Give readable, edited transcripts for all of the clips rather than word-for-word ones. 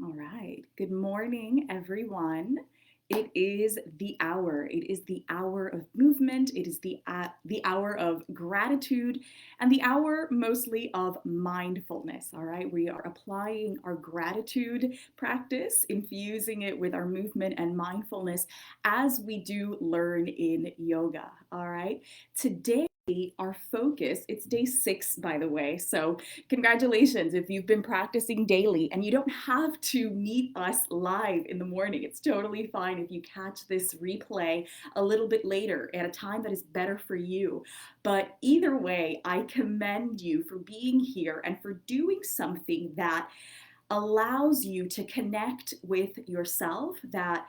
All right. Good morning, everyone. It is the hour. It is the hour of movement. It is the hour of gratitude and the hour mostly of mindfulness. All right. We are applying our gratitude practice, infusing it with our movement and mindfulness as we do learn in yoga. All right. Today, our focus, it's day 6, by the way. So congratulations if you've been practicing daily, and you don't have to meet us live in the morning. It's totally fine if you catch this replay a little bit later at a time that is better for you. But either way, I commend you for being here and for doing something that allows you to connect with yourself, that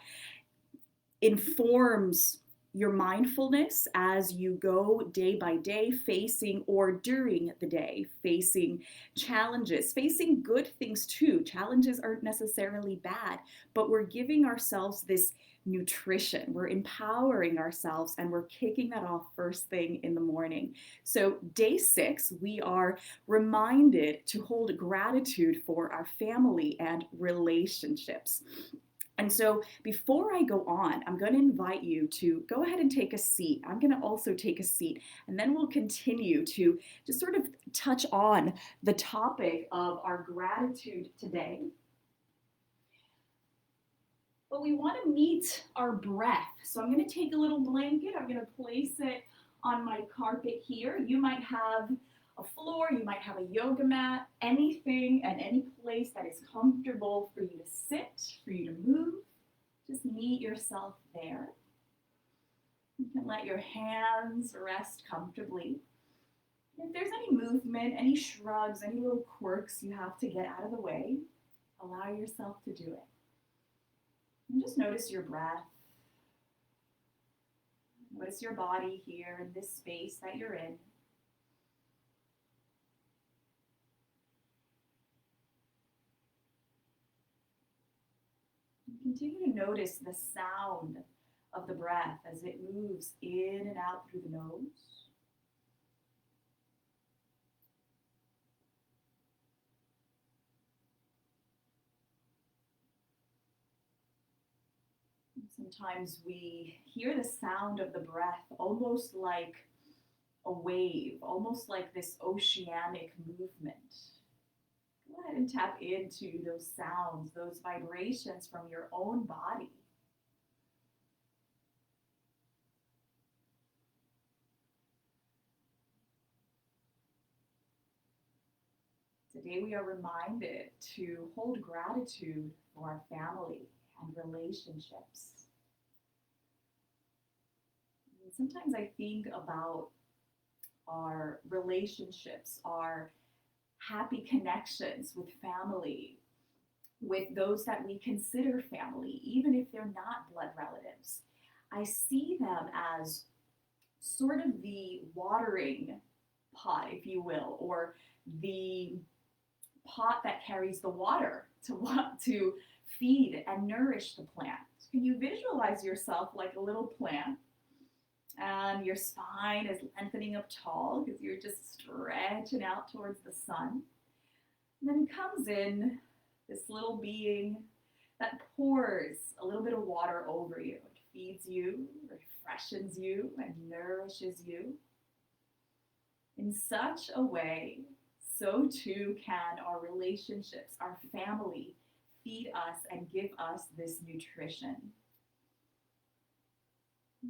informs your mindfulness as you go day by day, facing or during the day, facing challenges, facing good things too. Challenges aren't necessarily bad, but we're giving ourselves this nutrition. We're empowering ourselves and we're kicking that off first thing in the morning. So, day 6, we are reminded to hold gratitude for our family and relationships. And so before I go on, I'm going to invite you to go ahead and take a seat. I'm going to also take a seat, and then we'll continue to just sort of touch on the topic of our gratitude today. But we want to meet our breath. So I'm going to take a little blanket, I'm going to place it on my carpet here. You might have a floor, you might have a yoga mat, anything and any place that is comfortable for you to sit, for you to move. Just meet yourself there. You can let your hands rest comfortably. If there's any movement, any shrugs, any little quirks you have to get out of the way, allow yourself to do it. And just notice your breath. Notice your body here in this space that you're in. Continue to notice the sound of the breath as it moves in and out through the nose. Sometimes we hear the sound of the breath almost like a wave, almost like this oceanic movement. Go ahead and tap into those sounds, those vibrations from your own body. Today we are reminded to hold gratitude for our family and relationships. And sometimes I think about our relationships, our happy connections with family, with those that we consider family, even if they're not blood relatives. I see them as sort of the watering pot, if you will, or the pot that carries the water to feed and nourish the plant. Can you visualize yourself like a little plant? And your spine is lengthening up tall because you're just stretching out towards the sun. And then comes in this little being that pours a little bit of water over you. It feeds you, refreshes you, and nourishes you. In such a way, so too can our relationships, our family, feed us and give us this nutrition.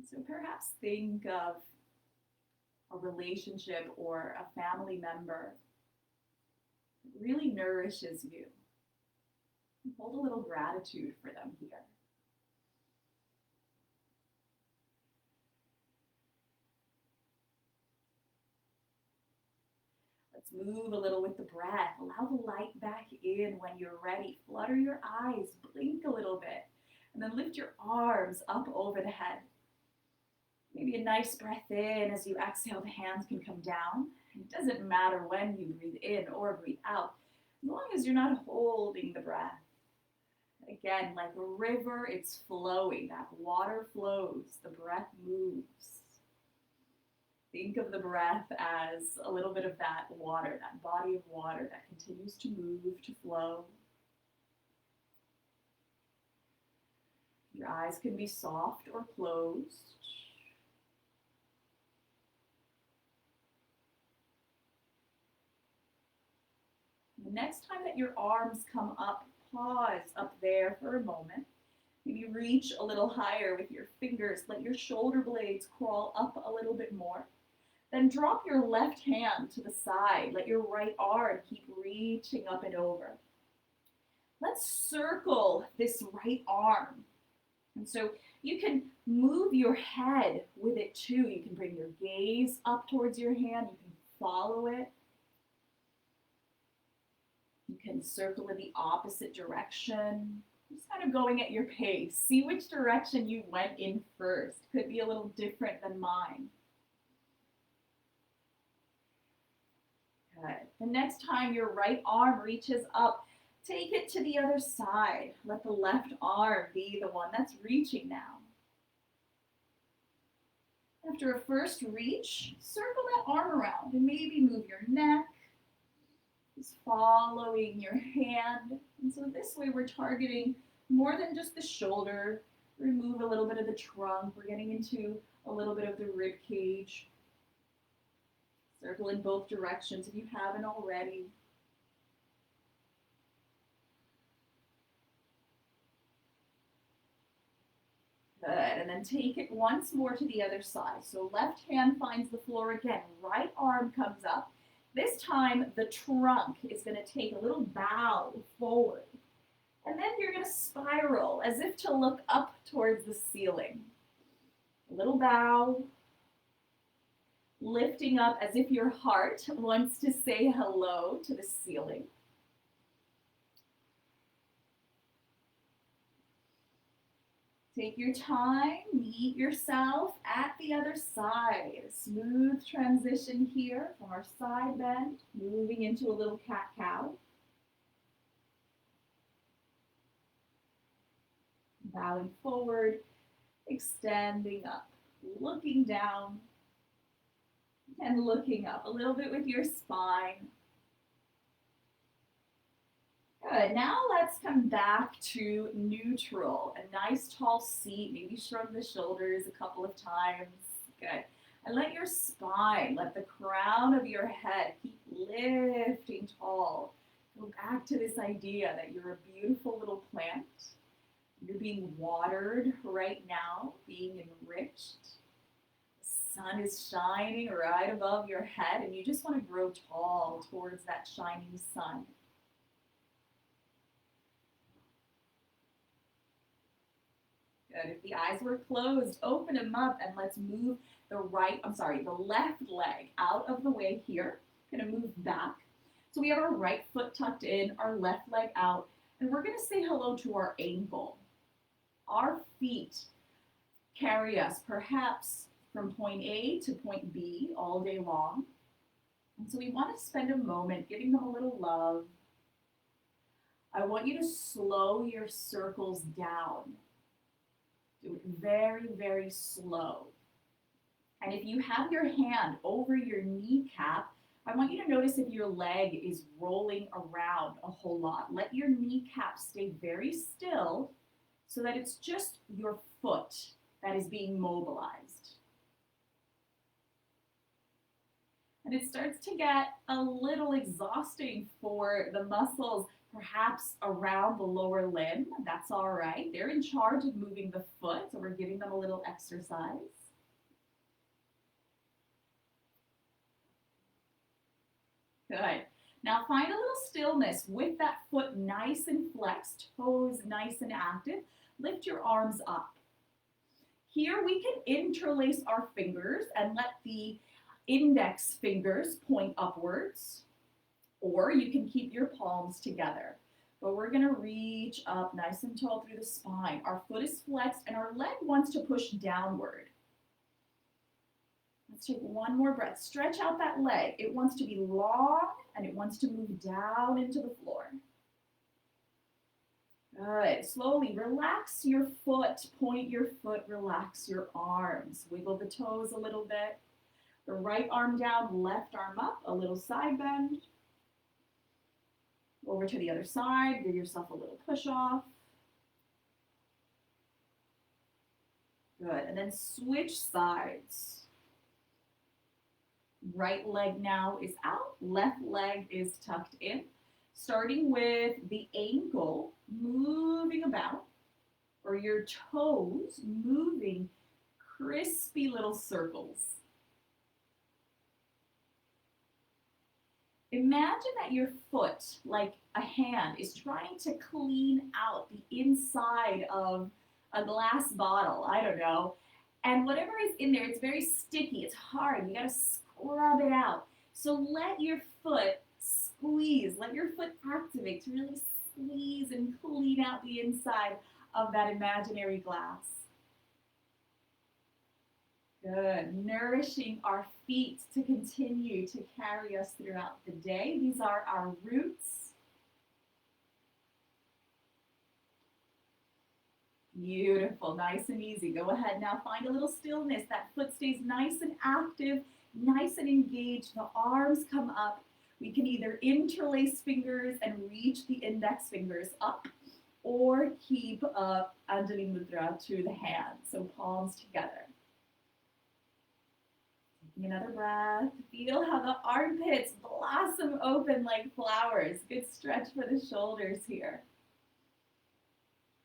So perhaps think of a relationship or a family member that really nourishes you. Hold a little gratitude for them here. Let's move a little with the breath. Allow the light back in when you're ready. Flutter your eyes, blink a little bit, and then lift your arms up over the head. Maybe a nice breath in. As you exhale, the hands can come down. It doesn't matter when you breathe in or breathe out, as long as you're not holding the breath. Again, like a river, it's flowing. That water flows, the breath moves. Think of the breath as a little bit of that water, that body of water that continues to move, to flow. Your eyes can be soft or closed. The next time that your arms come up, pause up there for a moment. Maybe reach a little higher with your fingers. Let your shoulder blades crawl up a little bit more. Then drop your left hand to the side. Let your right arm keep reaching up and over. Let's circle this right arm. And so you can move your head with it too. You can bring your gaze up towards your hand. You can follow it. You can circle in the opposite direction. Just kind of going at your pace. See which direction you went in first. Could be a little different than mine. Good. The next time your right arm reaches up, take it to the other side. Let the left arm be the one that's reaching now. After a first reach, circle that arm around and maybe move your neck. Just following your hand. And so this way we're targeting more than just the shoulder. Remove a little bit of the trunk. We're getting into a little bit of the rib cage. Circle in both directions if you haven't already. Good, and then take it once more to the other side. So left hand finds the floor again. Right arm comes up. This time, the trunk is going to take a little bow forward. And then you're going to spiral as if to look up towards the ceiling. A little bow. Lifting up as if your heart wants to say hello to the ceiling. Take your time, meet yourself at the other side. A smooth transition here from our side bend, moving into a little cat-cow. Bowing forward, extending up, looking down, and looking up a little bit with your spine. Good, now let's come back to neutral. A nice tall seat, maybe shrug the shoulders a couple of times. Good, and let your spine, let the crown of your head keep lifting tall. Go back to this idea that you're a beautiful little plant. You're being watered right now, being enriched. The sun is shining right above your head, and you just want to grow tall towards that shining sun. Good. If the eyes were closed, open them up and let's move the left leg out of the way here. Gonna move back. So we have our right foot tucked in, our left leg out, and we're gonna say hello to our ankle. Our feet carry us perhaps from point A to point B all day long. And so we want to spend a moment giving them a little love. I want you to slow your circles down. Do it very, very slow. And if you have your hand over your kneecap, I want you to notice if your leg is rolling around a whole lot. Let your kneecap stay very still so that it's just your foot that is being mobilized. And it starts to get a little exhausting for the muscles, perhaps around the lower limb. That's all right. They're in charge of moving the foot, so we're giving them a little exercise. Good. Now find a little stillness with that foot nice and flexed, toes nice and active. Lift your arms up. Here we can interlace our fingers and let the index fingers point upwards, or you can keep your palms together. But we're gonna reach up nice and tall through the spine. Our foot is flexed and our leg wants to push downward. Let's take one more breath. Stretch out that leg. It wants to be long and it wants to move down into the floor. Good. Slowly relax your foot, point your foot, relax your arms. Wiggle the toes a little bit. The right arm down, left arm up, a little side bend. Over to the other side, give yourself a little push off. Good. And then switch sides. Right leg now is out. Left leg is tucked in. Starting with the ankle moving about, or your toes moving crispy little circles. Imagine that your foot, like a hand, is trying to clean out the inside of a glass bottle, I don't know, and whatever is in there, it's very sticky, it's hard, you gotta scrub it out. So let your foot squeeze, let your foot activate to really squeeze and clean out the inside of that imaginary glass. Good. Nourishing our feet to continue to carry us throughout the day. These are our roots. Beautiful. Nice and easy. Go ahead now. Find a little stillness. That foot stays nice and active, nice and engaged. The arms come up. We can either interlace fingers and reach the index fingers up, or keep up Anjali Mudra to the hands. So palms together. Another breath. Feel how the armpits blossom open like flowers. Good stretch for the shoulders here.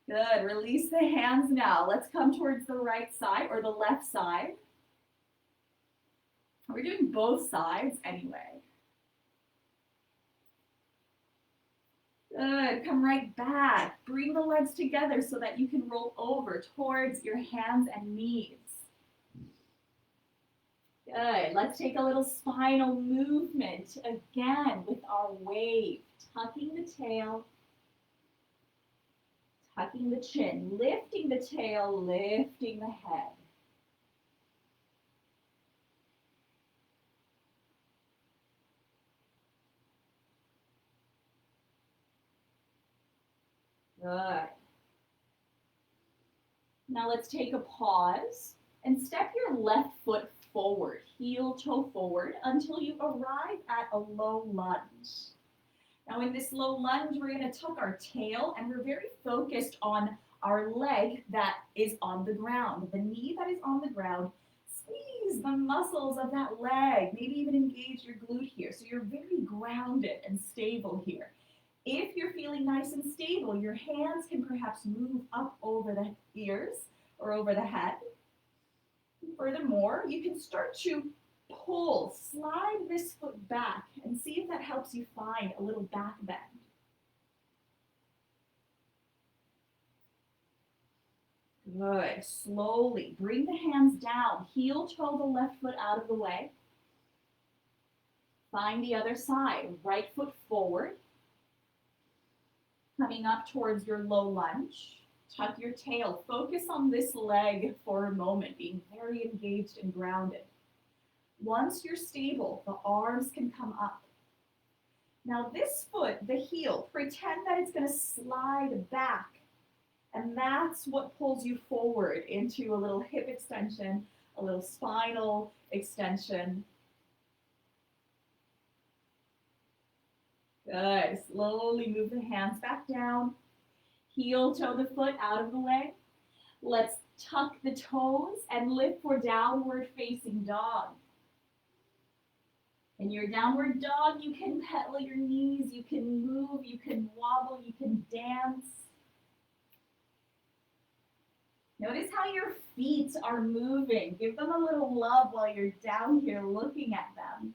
Good. Release the hands now. Let's come towards the right side or the left side. We're doing both sides anyway. Good. Come right back. Bring the legs together so that you can roll over towards your hands and knees. Good. Let's take a little spinal movement again with our wave. Tucking the tail, tucking the chin, lifting the tail, lifting the head. Good. Now let's take a pause and step your left foot forward, heel toe forward, until you arrive at a low lunge. Now in this low lunge, we're going to tuck our tail, and we're very focused on our leg that is on the ground, the knee that is on the ground. Squeeze the muscles of that leg, maybe even engage your glute here. So you're very grounded and stable here. If you're feeling nice and stable, your hands can perhaps move up over the ears or over the head. Furthermore, you can start to pull, slide this foot back and see if that helps you find a little back bend. Good. Slowly bring the hands down. Heel toe the left foot out of the way. Find the other side. Right foot forward. Coming up towards your low lunge. Tuck your tail. Focus on this leg for a moment, being very engaged and grounded. Once you're stable, the arms can come up. Now this foot, the heel, pretend that it's going to slide back. And that's what pulls you forward into a little hip extension, a little spinal extension. Good. Slowly move the hands back down. Heel toe the foot out of the way. Let's tuck the toes and lift for downward facing dog. In your downward dog, you can pedal your knees, you can move, you can wobble, you can dance. Notice how your feet are moving. Give them a little love while you're down here looking at them.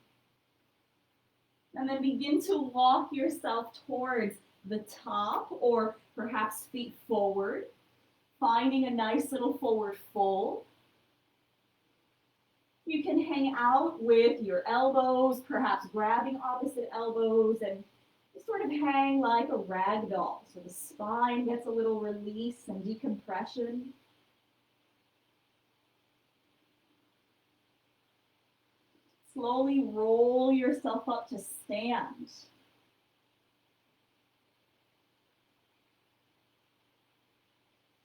And then begin to walk yourself towards the top, or perhaps feet forward, finding a nice little forward fold. You can hang out with your elbows, perhaps grabbing opposite elbows, and sort of hang like a rag doll. So the spine gets a little release and decompression. Slowly roll yourself up to stand.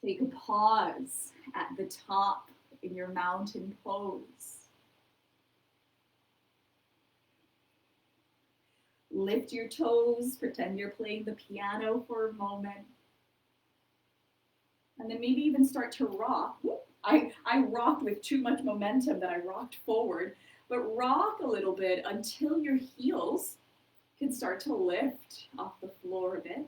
Take a pause at the top in your mountain pose. Lift your toes, pretend you're playing the piano for a moment. And then maybe even start to rock I rocked with too much momentum that I rocked forward, but rock a little bit until your heels can start to lift off the floor a bit.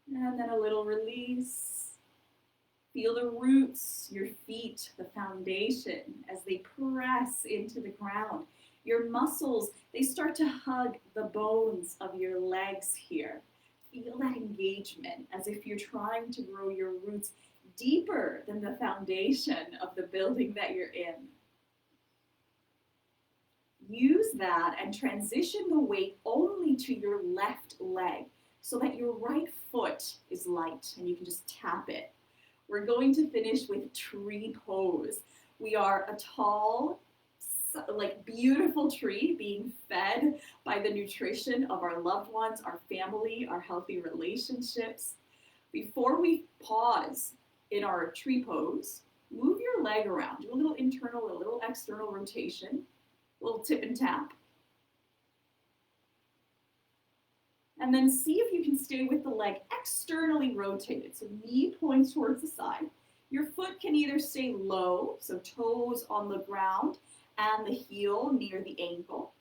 And then a little release. Feel the roots, your feet, the foundation, as they press into the ground. Your muscles, they start to hug the bones of your legs here. Feel that engagement as if you're trying to grow your roots deeper than the foundation of the building that you're in. Use that and transition the weight only to your left leg so that your right foot is light and you can just tap it. We're going to finish with tree pose. We are a tall, like beautiful tree being fed by the nutrition of our loved ones, our family, our healthy relationships. Before we pause in our tree pose, move your leg around. Do a little internal, a little external rotation, a little tip and tap. And then see if you can stay with the leg externally rotated. So knee points towards the side. Your foot can either stay low, so toes on the ground and the heel near the ankle.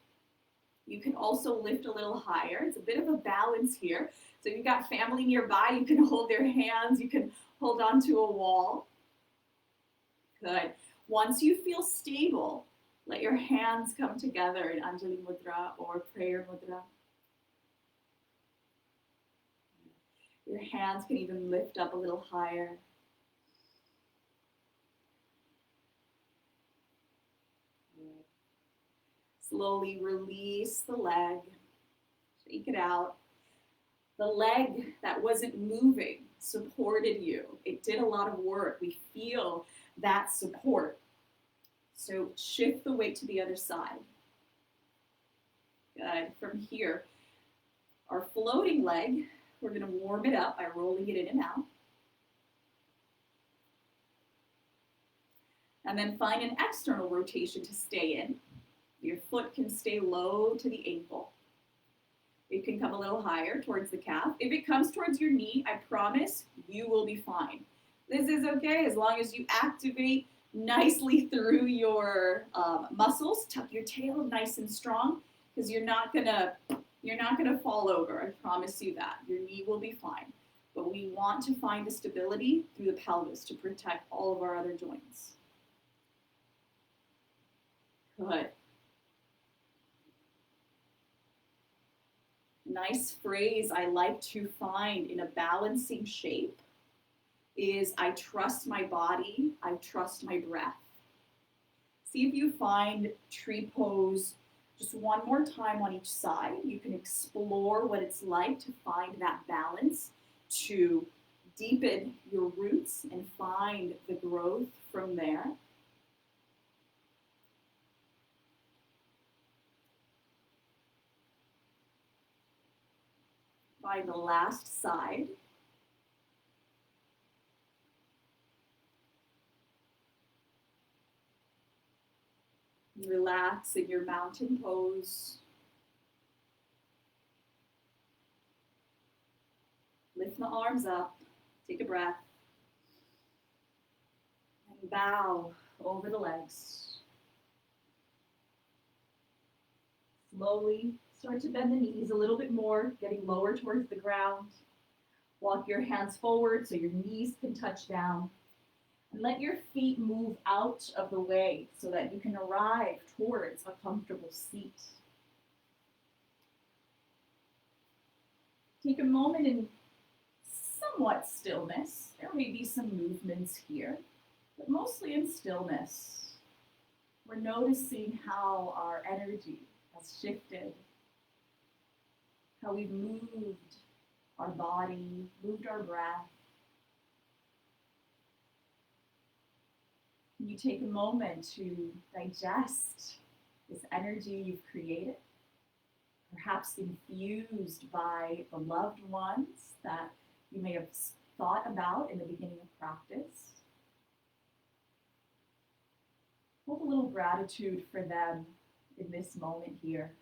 You can also lift a little higher. It's a bit of a balance here. So if you've got family nearby, you can hold their hands. You can hold onto a wall. Good. Once you feel stable, let your hands come together in Anjali Mudra or Prayer Mudra. Your hands can even lift up a little higher. Good. Slowly release the leg. Shake it out. The leg that wasn't moving supported you. It did a lot of work. We feel that support. So shift the weight to the other side. Good. From here, our floating leg, we're going to warm it up by rolling it in and out. And then find an external rotation to stay in. Your foot can stay low to the ankle. It can come a little higher towards the calf. If it comes towards your knee, I promise you will be fine. This is okay as long as you activate nicely through your muscles. Tuck your tail nice and strong because you're not gonna fall over. I promise you that. Your knee will be fine. But we want to find the stability through the pelvis to protect all of our other joints. Good. Nice phrase I like to find in a balancing shape is I trust my body, I trust my breath. See if you find tree pose just one more time on each side. You can explore what it's like to find that balance, to deepen your roots and find the growth from there. Find the last side. Relax in your mountain pose. Lift the arms up. Take a breath. And bow over the legs. Slowly start to bend the knees a little bit more, getting lower towards the ground. Walk your hands forward so your knees can touch down. And let your feet move out of the way so that you can arrive towards a comfortable seat. Take a moment in somewhat stillness. There may be some movements here, but mostly in stillness. We're noticing how our energy has shifted, how we've moved our body, moved our breath. You take a moment to digest this energy you've created, perhaps infused by the loved ones that you may have thought about in the beginning of practice. Hold a little gratitude for them in this moment here.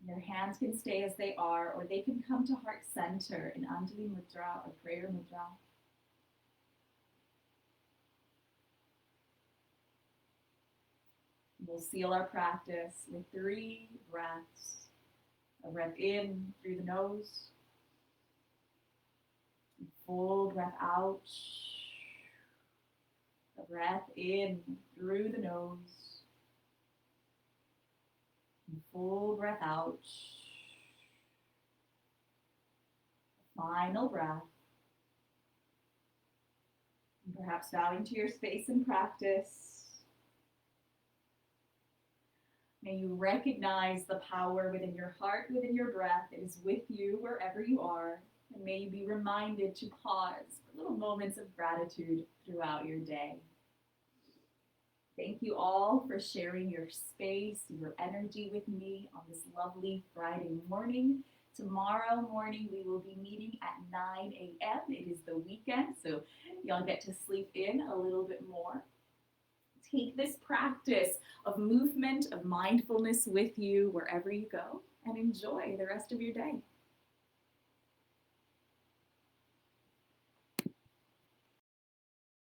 Your hands can stay as they are, or they can come to heart center in Anjali Mudra or prayer mudra. We'll seal our practice with 3 breaths. A breath in through the nose. Full breath out. A breath in through the nose. Full breath out. Final breath. And perhaps bowing to your space and practice. May you recognize the power within your heart, within your breath. It is with you wherever you are. And may you be reminded to pause for little moments of gratitude throughout your day. Thank you all for sharing your space, your energy with me on this lovely Friday morning. Tomorrow morning, we will be meeting at 9 a.m. It is the weekend, so y'all get to sleep in a little bit more. Take this practice of movement, of mindfulness with you wherever you go, and enjoy the rest of your day.